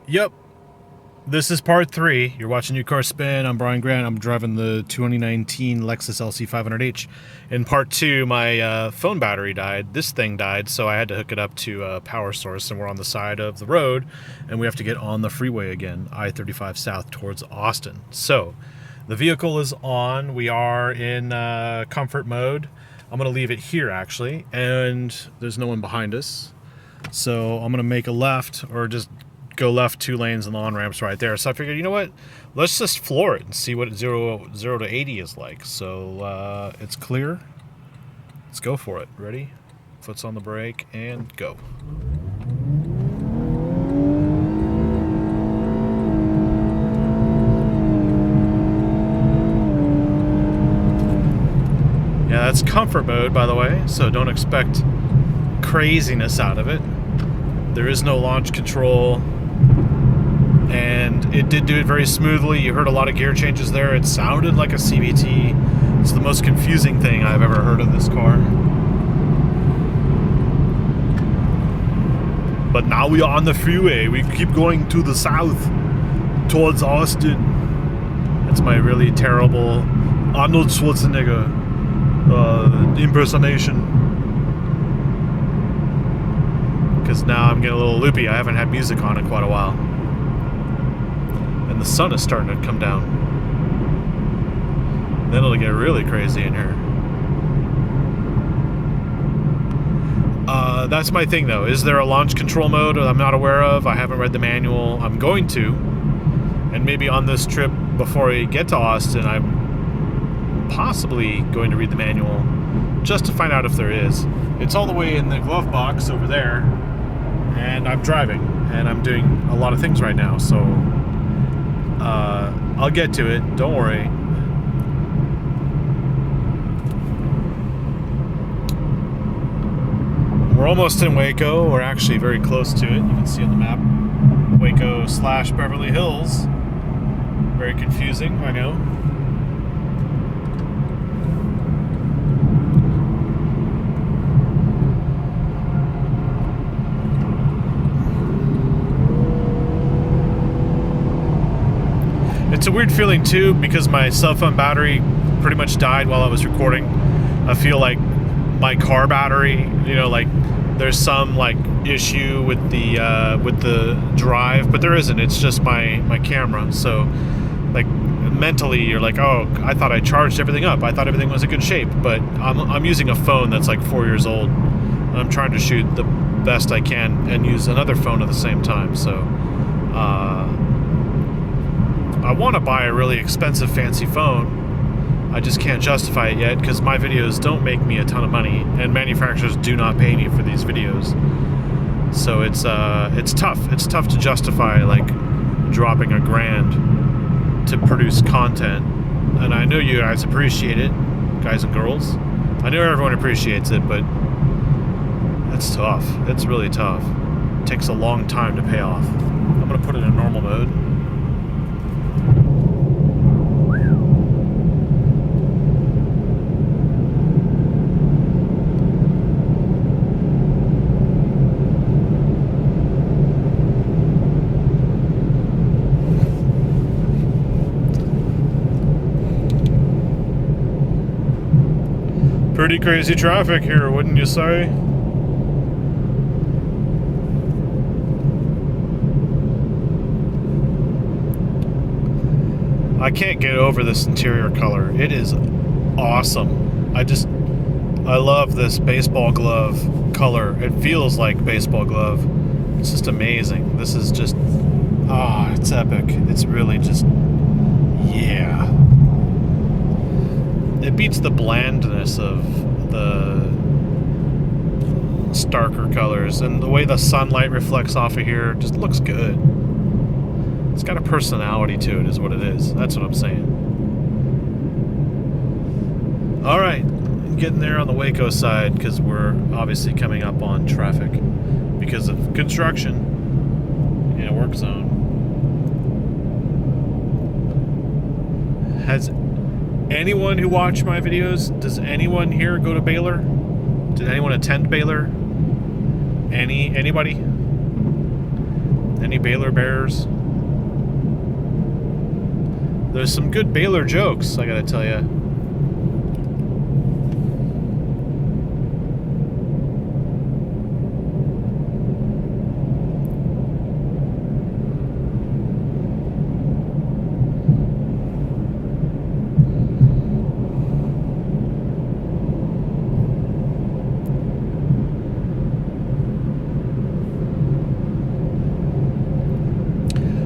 Yep, this is part 3. You're watching New Car Spin. I'm Brian Grant. I'm driving the 2019 Lexus LC500h. In part 2, my phone battery died. This thing died, so I had to hook it up to a power source, and we're on the side of the road, and we have to get on the freeway again, I-35 south towards Austin. So, the vehicle is on. We are in comfort mode. I'm going to leave it here, actually, and there's no one behind us. So I'm going to make a left, or just go left 2 lanes and the on-ramp's right there. So I figured, you know what? Let's just floor it and see what 0 to 80 is like. So it's clear. Let's go for it. Ready? Foot's on the brake and go. Yeah, that's comfort mode, by the way, so don't expect craziness out of it. There is no launch control, and it did do it very smoothly. You heard a lot of gear changes there. It sounded like a CVT. It's the most confusing thing I've ever heard of this car. But now we are on the freeway. We keep going to the south, towards Austin. That's my really terrible Arnold Schwarzenegger impersonation. Because now I'm getting a little loopy. I haven't had music on in quite a while. And the sun is starting to come down. Then it'll get really crazy in here. That's my thing, though. Is there a launch control mode I'm not aware of? I haven't read the manual. I'm going to. And maybe on this trip, before we get to Austin, I'm possibly going to read the manual just to find out if there is. It's all the way in the glove box over there. And I'm driving, and I'm doing a lot of things right now, so I'll get to it, don't worry. We're almost in Waco. We're actually very close to it. You can see on the map, Waco / Beverly Hills. Very confusing, I know. It's a weird feeling too, because my cell phone battery pretty much died while I was recording. I feel like my car battery, you know, like there's some like issue with the drive, but there isn't. It's just my camera. So like mentally you're like, oh, I thought I charged everything up. I thought everything was in good shape, but I'm using a phone that's like 4 years old. I'm trying to shoot the best I can and use another phone at the same time. So I want to buy a really expensive, fancy phone. I just can't justify it yet because my videos don't make me a ton of money, and manufacturers do not pay me for these videos. So it's tough. It's tough to justify like dropping $1,000 to produce content. And I know you guys appreciate it, guys and girls. I know everyone appreciates it, but it's tough. It's really tough. It takes a long time to pay off. I'm gonna put it in normal mode. Pretty crazy traffic here, wouldn't you say? I can't get over this interior color. It is awesome. I love this baseball glove color. It feels like baseball glove. It's just amazing. This is just, it's epic. It's really just, yeah. It beats the blandness of the starker colors, and the way the sunlight reflects off of here just looks good. It's got a personality to it, is what it is. That's what I'm saying. All right, getting there on the Waco side because we're obviously coming up on traffic because of construction in a work zone. Has anyone who watched my videos, does anyone here go to Baylor? Did anyone attend Baylor? Anybody? Any Baylor Bears? There's some good Baylor jokes, I gotta tell you.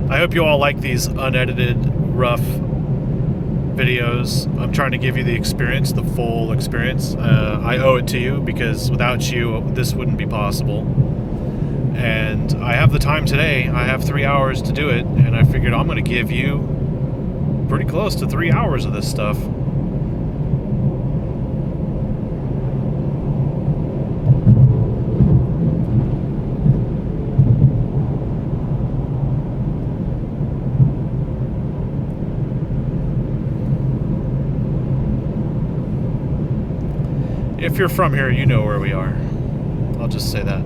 I hope you all like these unedited, rough videos. I'm trying to give you the experience, the full experience. I owe it to you because without you, this wouldn't be possible. And I have the time today. I have 3 hours to do it, and I figured I'm going to give you pretty close to 3 hours of this stuff. If you're from here, you know where we are. I'll just say that.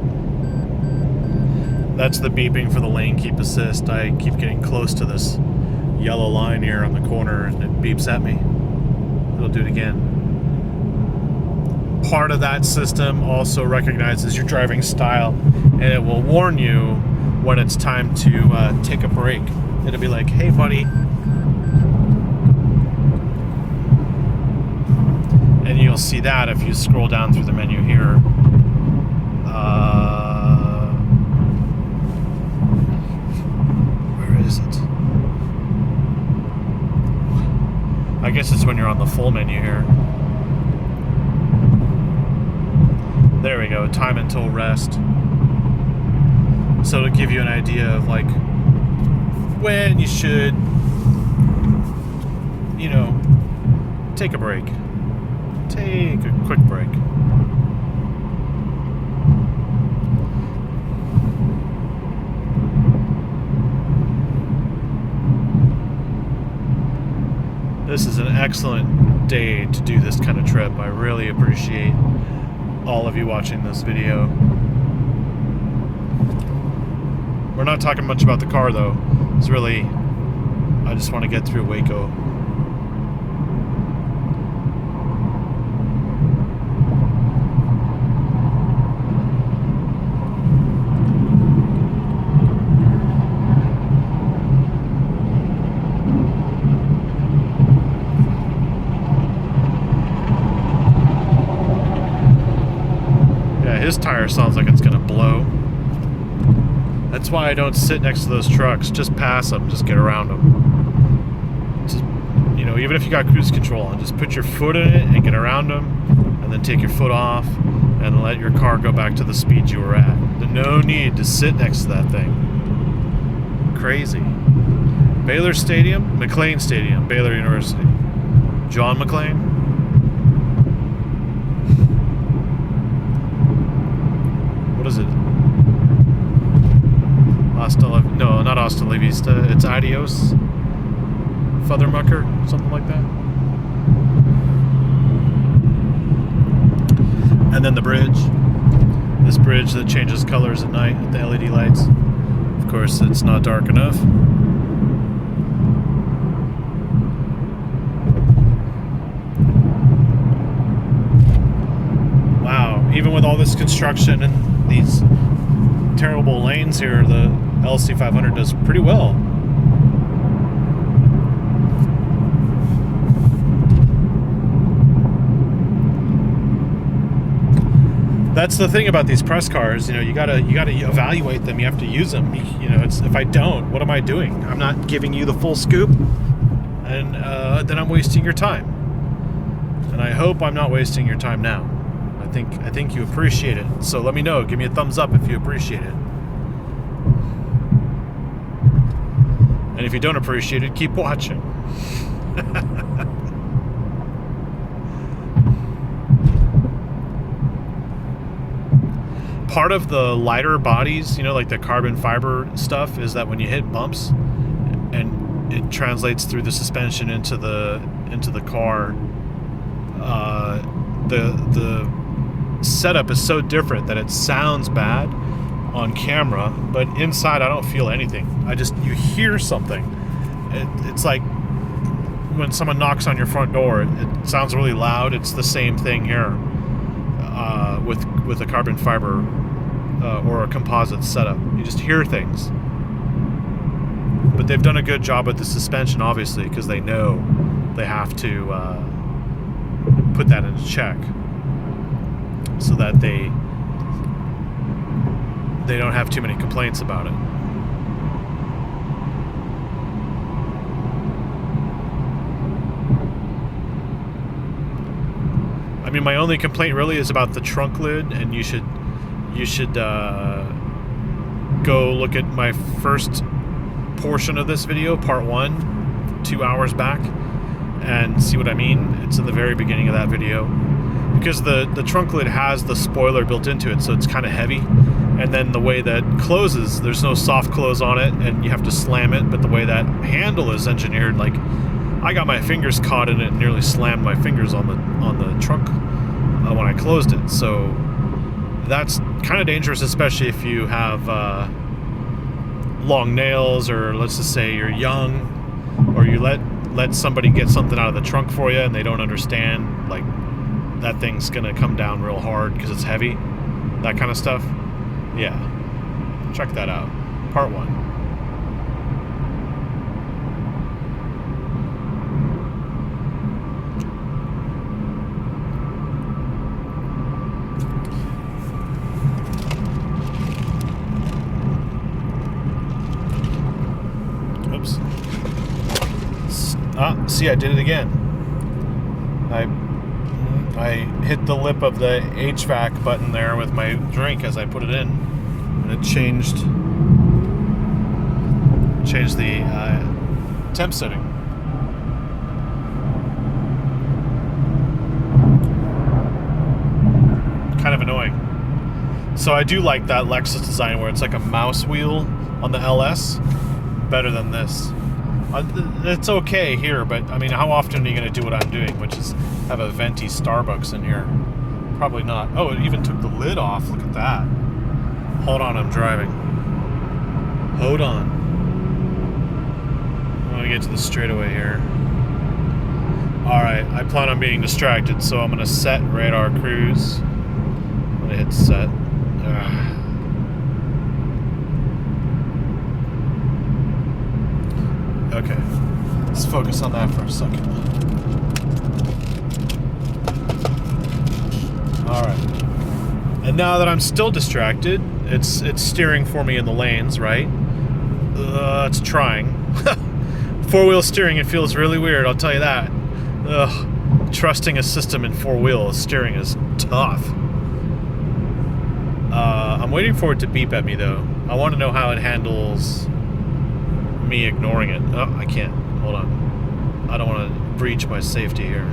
That's the beeping for the lane keep assist. I keep getting close to this yellow line here on the corner and it beeps at me. It'll do it again. Part of that system also recognizes your driving style and it will warn you when it's time to take a break. It'll be like, hey buddy. And you'll see that if you scroll down through the menu here. Where is it? I guess it's when you're on the full menu here. There we go, time until rest. So it'll give you an idea of like when you should, you know, take a break. Take a quick break. This is an excellent day to do this kind of trip. I really appreciate all of you watching this video. We're not talking much about the car though. It's really, I just want to get through Waco. His tire sounds like it's gonna blow. That's why I don't sit next to those trucks. Just pass them, just get around them. Just, you know, even if you got cruise control on, just put your foot in it and get around them, and then take your foot off and let your car go back to the speed you were at. No need to sit next to that thing. Crazy. Baylor Stadium, McLean Stadium, Baylor University. John McLean. What is it? No, not Hasta La Vista. It's Adios. Futhermucker, something like that. And then the bridge. This bridge that changes colors at night with the LED lights. Of course, it's not dark enough. Wow, even with all this construction and these terrible lanes here, the LC500 does pretty well. That's the thing about these press cars, you know, you gotta evaluate them, you have to use them. You know, it's, if I don't, what am I doing? I'm not giving you the full scoop, and then I'm wasting your time. And I hope I'm not wasting your time now. I think you appreciate it. So let me know. Give me a thumbs up if you appreciate it. And if you don't appreciate it, keep watching. Part of the lighter bodies, you know, like the carbon fiber stuff, is that when you hit bumps and it translates through the suspension into the car, the setup is so different that it sounds bad. on camera, but inside I don't feel anything. You hear something. It's like when someone knocks on your front door. It sounds really loud. It's the same thing here with a carbon fiber or a composite setup. You just hear things. But they've done a good job with the suspension, obviously, because they know they have to put that into check so that they don't have too many complaints about it. I mean, my only complaint really is about the trunk lid, and you should go look at my first portion of this video, part 1, 2 hours back, and see what I mean. It's in the very beginning of that video, because the trunk lid has the spoiler built into it, so it's kind of heavy, and then the way that closes, there's no soft close on it, and you have to slam it. But the way that handle is engineered, like, I got my fingers caught in it and nearly slammed my fingers on the trunk when I closed it. So that's kind of dangerous, especially if you have long nails, or let's just say you're young, or you let somebody get something out of the trunk for you and they don't understand, like, that thing's gonna come down real hard because it's heavy, that kind of stuff. Yeah, check that out, part 1. Oops. See, I did it again. I hit the lip of the HVAC button there with my drink as I put it in, and it changed the temp setting. Kind of annoying. So I do like that Lexus design where it's like a mouse wheel on the LS, better than this. It's okay here, but I mean, how often are you going to do what I'm doing, which is have a venti Starbucks in here? Probably not. Oh, it even took the lid off. Look at that. Hold on, I'm driving. Hold on. I'm going to get to the straightaway here. Alright, I plan on being distracted, so I'm going to set radar cruise. I'm going to hit set. Okay, let's focus on that for a second. Alright. And now that I'm still distracted, it's steering for me in the lanes, right? It's trying. Four-wheel steering, it feels really weird, I'll tell you that. Trusting a system in four-wheel steering is tough. I'm waiting for it to beep at me, though. I want to know how it handles me ignoring it. Oh, I can't. Hold on. I don't want to breach my safety here.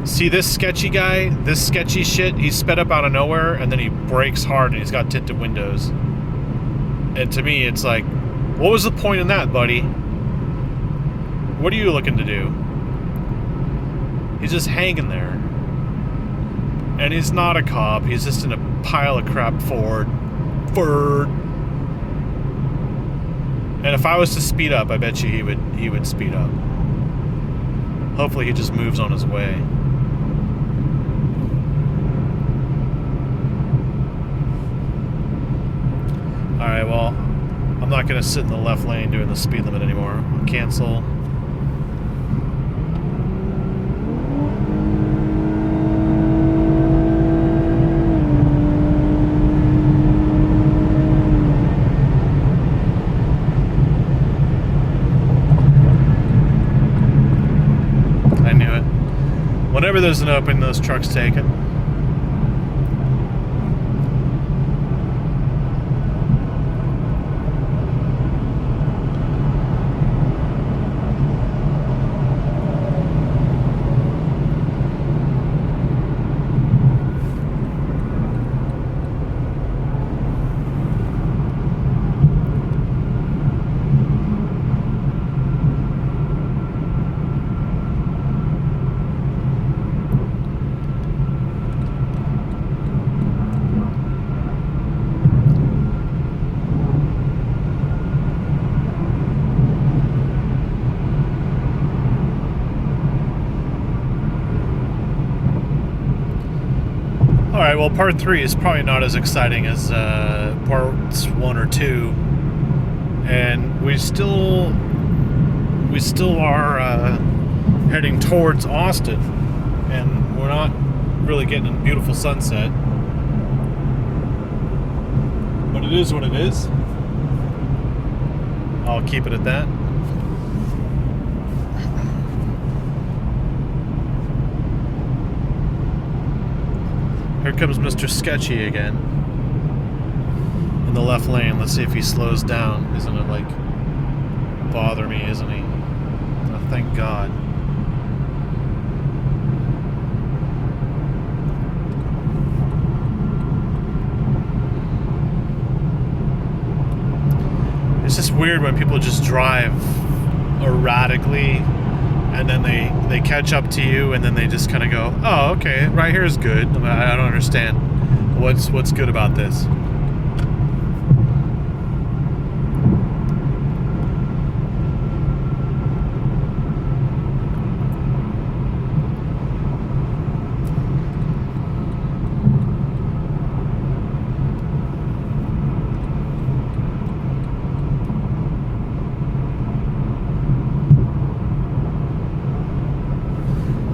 See this sketchy guy? This sketchy shit? He's sped up out of nowhere, and then he brakes hard, and he's got tinted windows. And to me, it's like, what was the point in that, buddy? What are you looking to do? He's just hanging there. And he's not a cop. He's just in a pile of crap Ford. And if I was to speed up, I bet you he would speed up. Hopefully he just moves on his way. Alright, well, I'm not going to sit in the left lane doing the speed limit anymore. Cancel. Whenever there's an opening, those trucks take it. well, part 3 is probably not as exciting as parts 1 or 2, and we still are heading towards Austin, and we're not really getting a beautiful sunset, but it is what it is. I'll keep it at that. Here comes Mr. Sketchy again in the left lane. Let's see if he slows down. Isn't it like bother me, isn't he? Oh, thank God. It's just weird when people just drive erratically and then they catch up to you and then they just kind of go, oh, okay, right here is good. I don't understand what's good about this.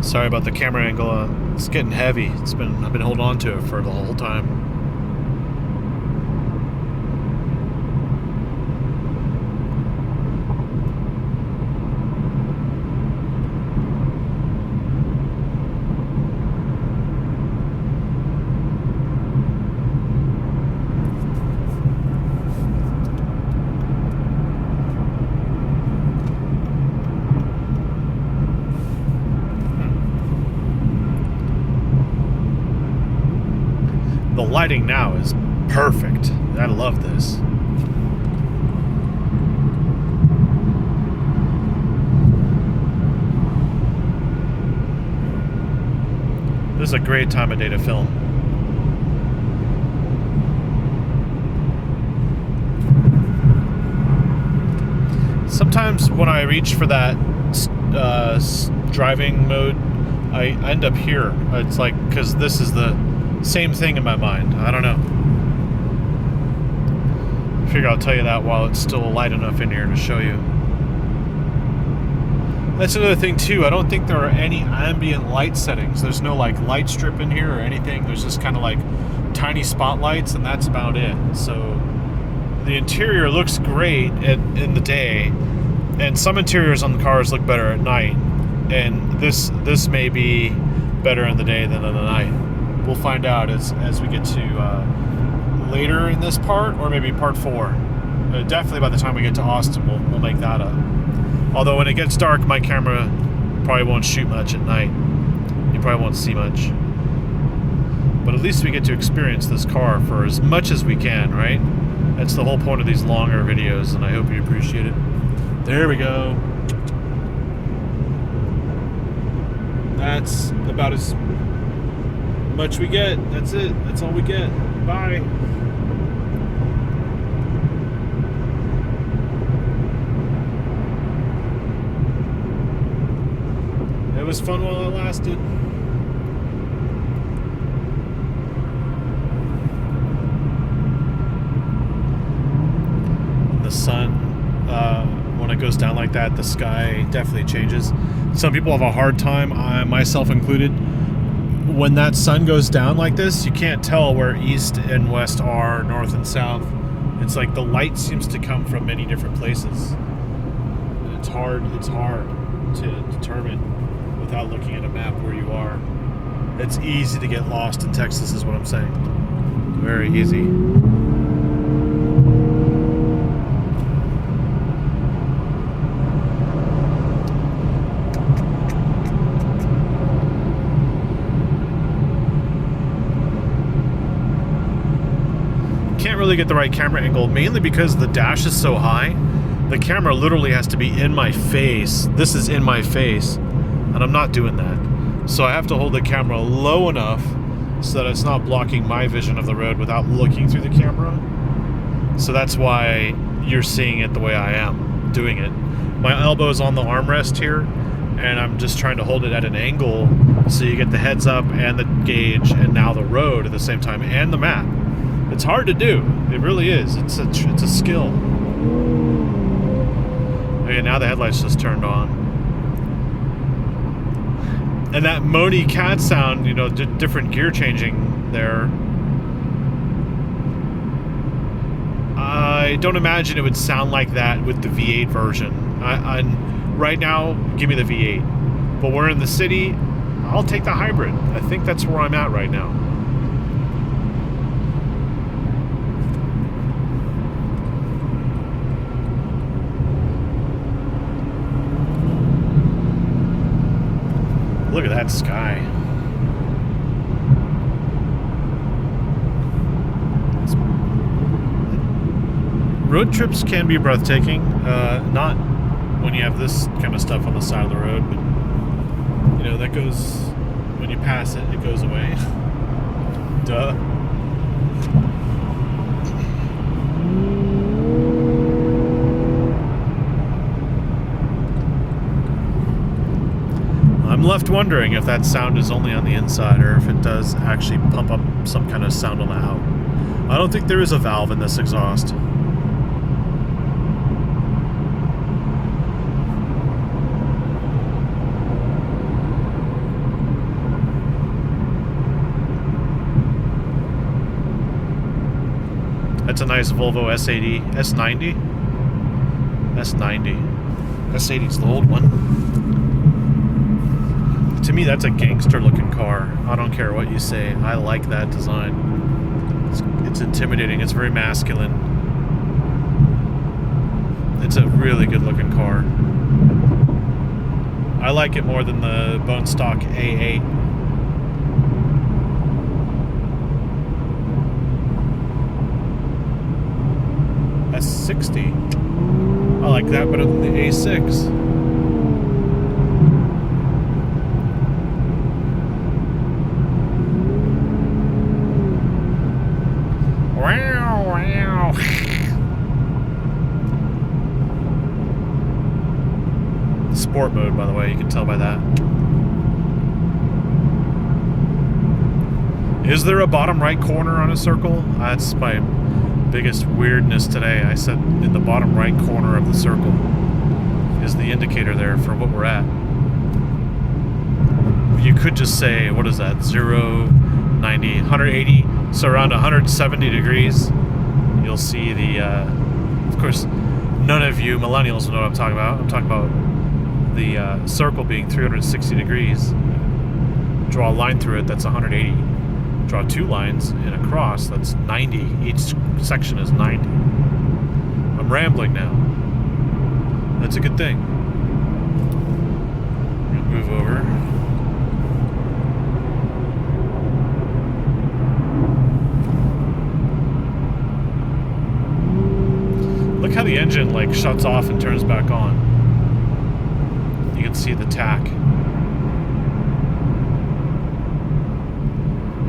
Sorry about the camera angle. It's getting heavy. I've been holding on to it for the whole time. The lighting now is perfect. I love this. This is a great time of day to film. Sometimes when I reach for that driving mode, I end up here. It's like, because this is the same thing in my mind. I don't know. I figure I'll tell you that while it's still light enough in here to show you. That's another thing too. I don't think there are any ambient light settings. There's no like light strip in here or anything. There's just kind of like tiny spotlights and that's about it. So the interior looks great in the day, and some interiors on the cars look better at night. And this may be better in the day than in the night. We'll find out as we get to later in this part, or maybe part 4. Definitely by the time we get to Austin, we'll make that up. Although when it gets dark, my camera probably won't shoot much at night. You probably won't see much. But at least we get to experience this car for as much as we can, right? That's the whole point of these longer videos, and I hope you appreciate it. There we go. That's about as much we get. That's it. That's all we get. Bye. It was fun while it lasted. The sun, when it goes down like that, the sky definitely changes. Some people have a hard time, myself included. When that sun goes down like this, you can't tell where east and west are, north and south. It's like the light seems to come from many different places. It's hard to determine without looking at a map where you are. It's easy to get lost in Texas is what I'm saying. Very easy. Can't really get the right camera angle, mainly because the dash is so high. The camera literally has to be in my face. This is in my face, and I'm not doing that. So I have to hold the camera low enough so that it's not blocking my vision of the road without looking through the camera. So that's why you're seeing it the way I am doing it. My elbow's on the armrest here, and I'm just trying to hold it at an angle so you get the heads up and the gauge and now the road at the same time and the map. It's hard to do. It really is. It's a skill. Okay, now the headlights just turned on. And that moany cat sound, you know, different gear changing there. I don't imagine it would sound like that with the V8 version. Right now, give me the V8. But we're in the city, I'll take the hybrid. I think that's where I'm at right now. Look at that sky. Road trips can be breathtaking. Not when you have this kind of stuff on the side of the road, but you know, that goes, when you pass it, it goes away. Duh. I'm left wondering if that sound is only on the inside or if it does actually pump up some kind of sound on the out. I don't think there is a valve in this exhaust. That's a nice Volvo S80, S90? S90. S80 is the old one. To me, that's a gangster-looking car. I don't care what you say. I like that design. It's intimidating. It's very masculine. It's a really good-looking car. I like it more than the bone stock A8. S60. I like that better than the A6. Wow, wow. Sport mode, by the way, you can tell by that. Is there a bottom right corner on a circle? That's my biggest weirdness today. I said in the bottom right corner of the circle is the indicator there for what we're at. You could just say, what is that, 0, 90, 180, so around 170 degrees. You'll see the, of course, none of you millennials know what I'm talking about. I'm talking about the circle being 360 degrees. Draw a line through it, that's 180. Draw two lines in a cross, that's 90. Each section is 90. I'm rambling now. That's a good thing. I'm gonna move over. Look how the engine like shuts off and turns back on. You can see the tack.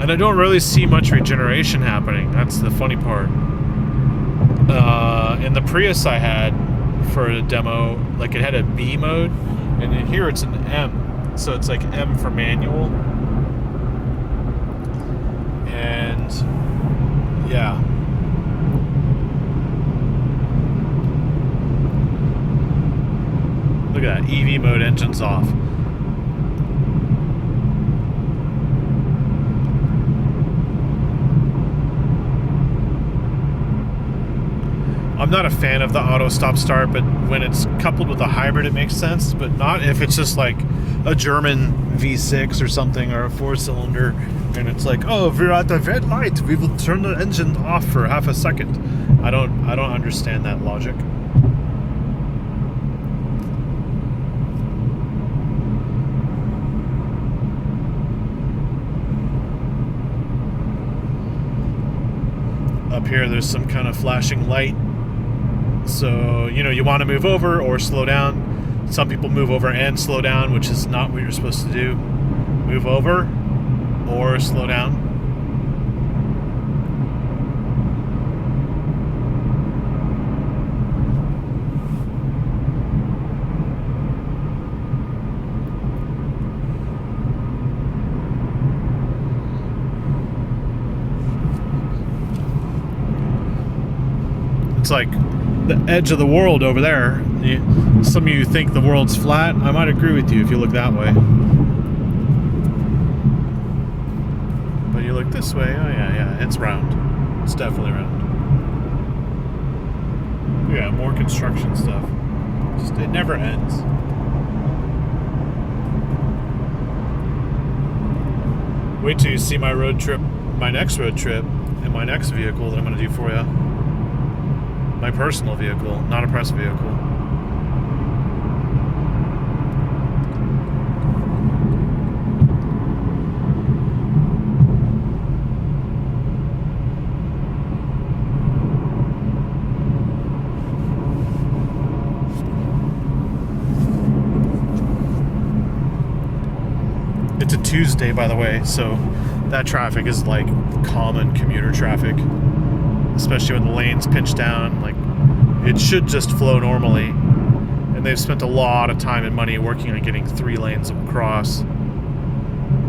And I don't really see much regeneration happening. That's the funny part. In the Prius I had for a demo, like it had a B mode, and in here it's an M. So it's like M for manual. And yeah. Look at that, EV mode, engine's off. I'm not a fan of the auto stop start, but when it's coupled with a hybrid, it makes sense, but not if it's just like a German V6 or something, or a 4-cylinder, and it's like, oh, we're at the red light, we will turn the engine off for half a second. I don't understand that logic. Up here, there's some kind of flashing light. So, you know, you want to move over or slow down. Some people move over and slow down, which is not what you're supposed to do. Move over or slow down. It's like the edge of the world over there. Some of you think the world's flat. I might agree with you if you look that way. But you look this way, oh yeah, it's round. It's definitely round. Yeah, more construction stuff. Just, it never ends. Wait till you see my road trip, my next road trip, and my next vehicle that I'm going to do for you. My personal vehicle, not a press vehicle. It's a Tuesday, by the way, so that traffic is like common commuter traffic, especially when the lane's pinched down. Like, it should just flow normally, and they've spent a lot of time and money working on getting 3 lanes across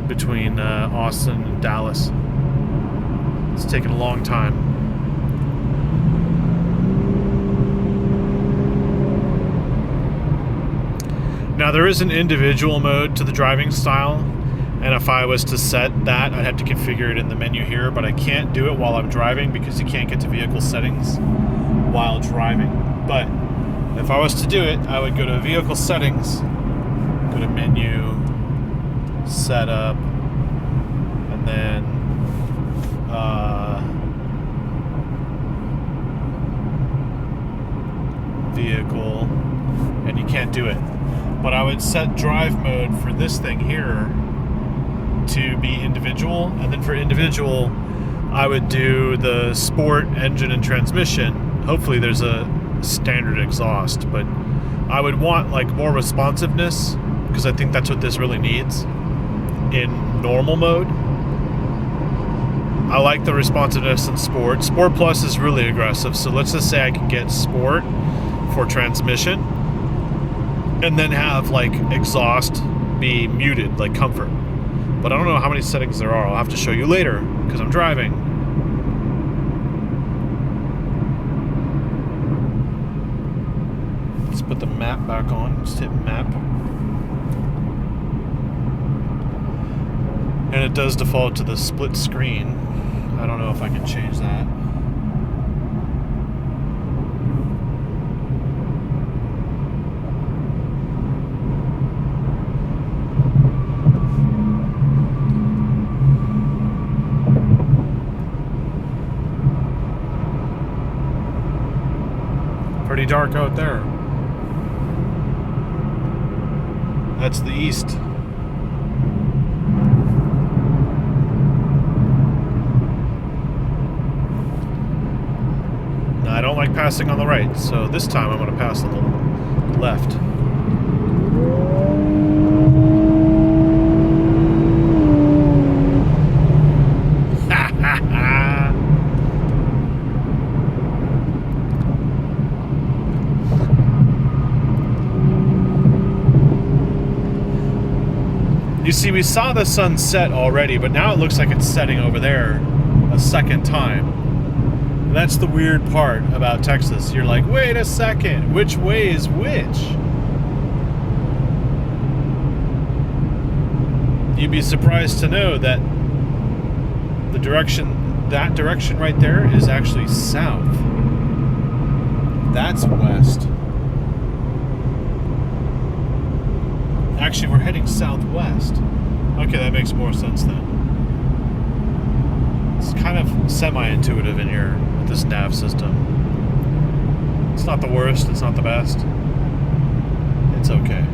between Austin and Dallas. It's taken a long time. Now, there is an individual mode to the driving style, and if I was to set that, I'd have to configure it in the menu here, but I can't do it while I'm driving because you can't get to vehicle settings while driving. But if I was to do it, I would go to vehicle settings, go to menu, setup, and then vehicle, and you can't do it. But I would set drive mode for this thing here to be individual, and then for individual I would do the sport, engine, and transmission. Hopefully there's a standard exhaust, but I would want like more responsiveness because I think that's what this really needs in normal mode. I like the responsiveness in sport. Sport Plus is really aggressive, so let's just say I can get sport for transmission and then have like exhaust be muted, like comfort. But I don't know how many settings there are. I'll have to show you later because I'm driving. Let's put the map back on. Just hit map. And it does default to the split screen. I don't know if I can change that. Pretty dark out there. That's the east. Now, I don't like passing on the right, so this time I'm going to pass on the left. You see, we saw the sun set already, but now it looks like it's setting over there a second time. And that's the weird part about Texas. You're like, wait a second, which way is which? You'd be surprised to know that the direction, that direction right there is actually south. That's west. Actually, we're heading southwest. Okay, that makes more sense then. It's kind of semi-intuitive in here with this nav system. It's not the worst, it's not the best. It's okay.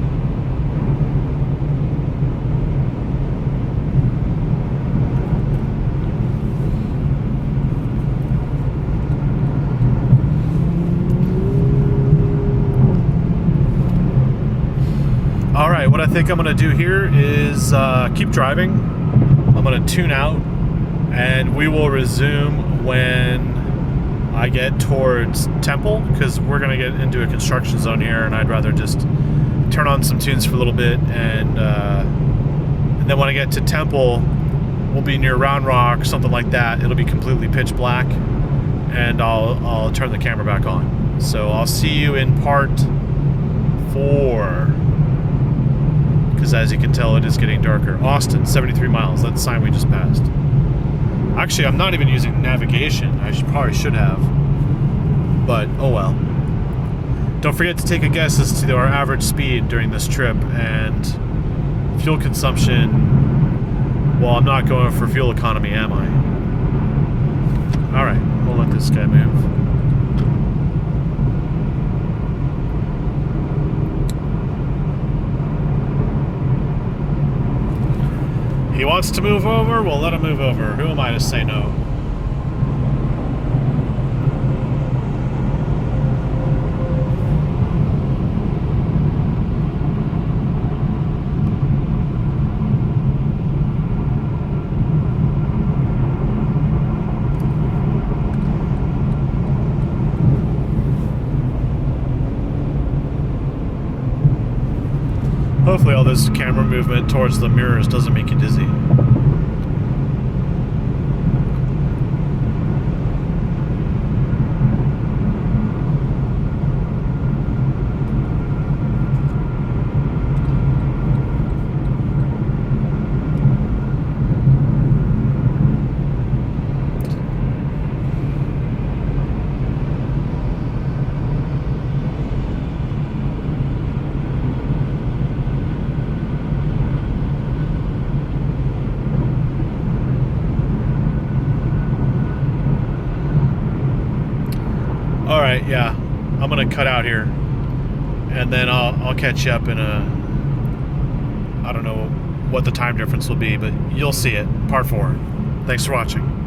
Alright, what I think I'm going to do here is keep driving. I'm going to tune out, and we will resume when I get towards Temple, because we're going to get into a construction zone here, and I'd rather just turn on some tunes for a little bit, and then when I get to Temple, we'll be near Round Rock, something like that. It'll be completely pitch black, and I'll turn the camera back on. So I'll see you in part 4. Because as you can tell, it is getting darker. Austin, 73 miles. That's the sign we just passed. Actually, I'm not even using navigation. I probably should have. But, oh well. Don't forget to take a guess as to our average speed during this trip and fuel consumption. Well, I'm not going for fuel economy, am I? Alright, we'll let this guy move. He wants to move over, we'll let him move over. Who am I to say no? Hopefully all this camera movement towards the mirrors doesn't make you dizzy. Alright, yeah. I'm gonna cut out here. And then I'll catch you up in a... I don't know what the time difference will be, but you'll see it. Part 4. Thanks for watching.